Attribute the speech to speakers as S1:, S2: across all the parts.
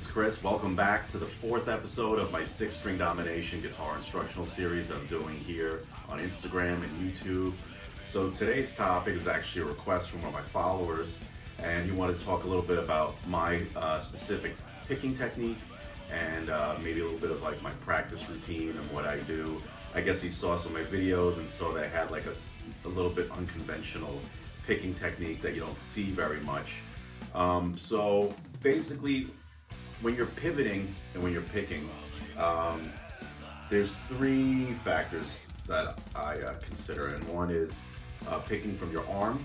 S1: it's Chris. Welcome back to the 4th episode of my Six String Domination guitar instructional series that I'm doing here on Instagram and YouTube. So today's topic is actually a request from one of my followers, and he wanted to talk a little bit about my specific picking technique and maybe a little bit of like my practice routine and what I do. I guess he saw some of my videos and saw that I had like a little bit unconventional picking technique that you don't see very much. So basically, when you're pivoting and when you're picking, there's 3 factors that I consider, and one is picking from your arm,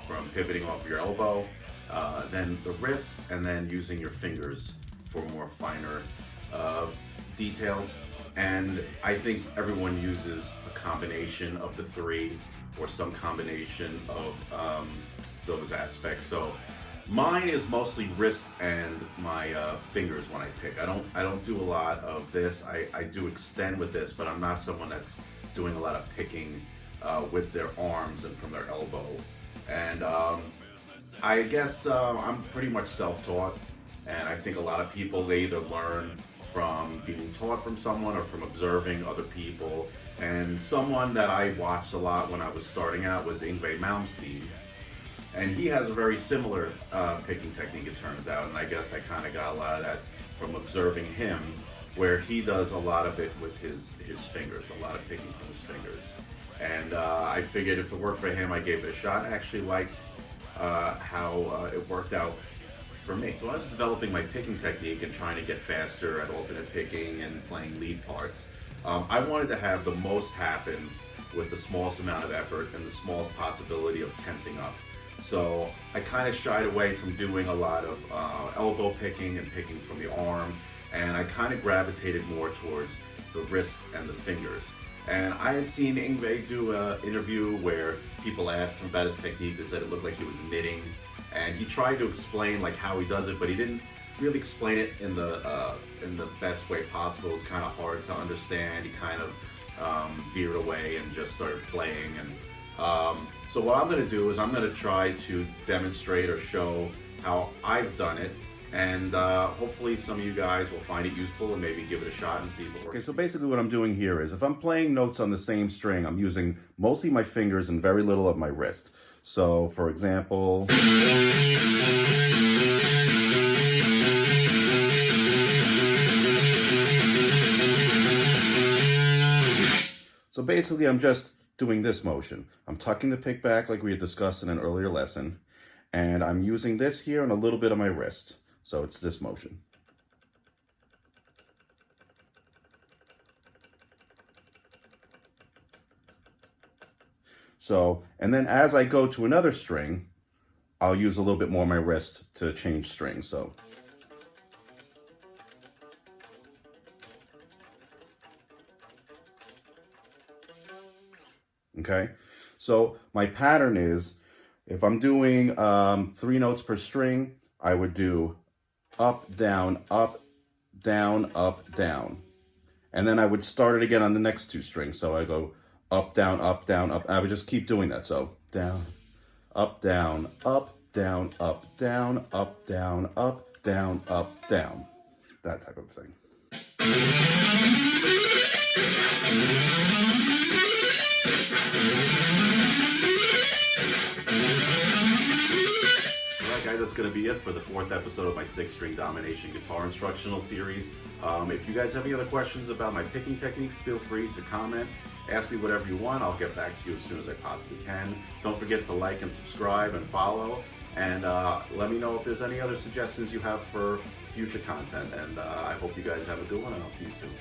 S1: from pivoting off your elbow, then the wrist, and then using your fingers for more finer details. And I think everyone uses a combination of the 3 or some combination of those aspects. So mine is mostly wrist and my fingers when I pick. I don't do a lot of this. I do extend with this, but I'm not someone that's doing a lot of picking with their arms and from their elbow. And I guess I'm pretty much self-taught, and I think a lot of people, they either learn from being taught from someone or from observing other people. And someone that I watched a lot when I was starting out was Yngwie Malmsteen. And he has a very similar picking technique, it turns out, and I guess I kind of got a lot of that from observing him, where he does a lot of it with his fingers, a lot of picking from his fingers. And I figured if it worked for him, I gave it a shot. I actually liked how it worked out for me. So I was developing my picking technique and trying to get faster at alternate picking and playing lead parts. I wanted to have the most happen with the smallest amount of effort and the smallest possibility of tensing up. So I kind of shied away from doing a lot of elbow picking and picking from the arm, and I kind of gravitated more towards the wrist and the fingers. And I had seen Yngwie do an interview where people asked him about his technique. They said it looked like he was knitting, and he tried to explain like how he does it, but he didn't really explain it in the best way possible. It was kind of hard to understand. He kind of veered away and just started playing. And so what I'm going to do is I'm going to try to demonstrate or show how I've done it, and hopefully some of you guys will find it useful and maybe give it a shot and see if it works. Okay, so basically what I'm doing here is if I'm playing notes on the same string, I'm using mostly my fingers and very little of my wrist. So for example, so basically I'm just doing this motion. I'm tucking the pick back like we had discussed in an earlier lesson, and I'm using this here and a little bit of my wrist. So it's this motion. So, and then as I go to another string, I'll use a little bit more of my wrist to change strings. So. Okay, so my pattern is, if I'm doing 3 notes per string, I would do up, down, up, down, up, down. And then I would start it again on the next 2 strings. So I go up, down, up, down, up. I would just keep doing that. So down, up, down, up, down, up, down, up, down, up, down, up, down. That type of thing. Guys, that's going to be it for the 4th episode of my 6 String Domination guitar instructional series. If you guys have any other questions about my picking technique, feel free to comment. Ask me whatever you want. I'll get back to you as soon as I possibly can. Don't forget to like and subscribe and follow. And let me know if there's any other suggestions you have for future content. And I hope you guys have a good one, and I'll see you soon.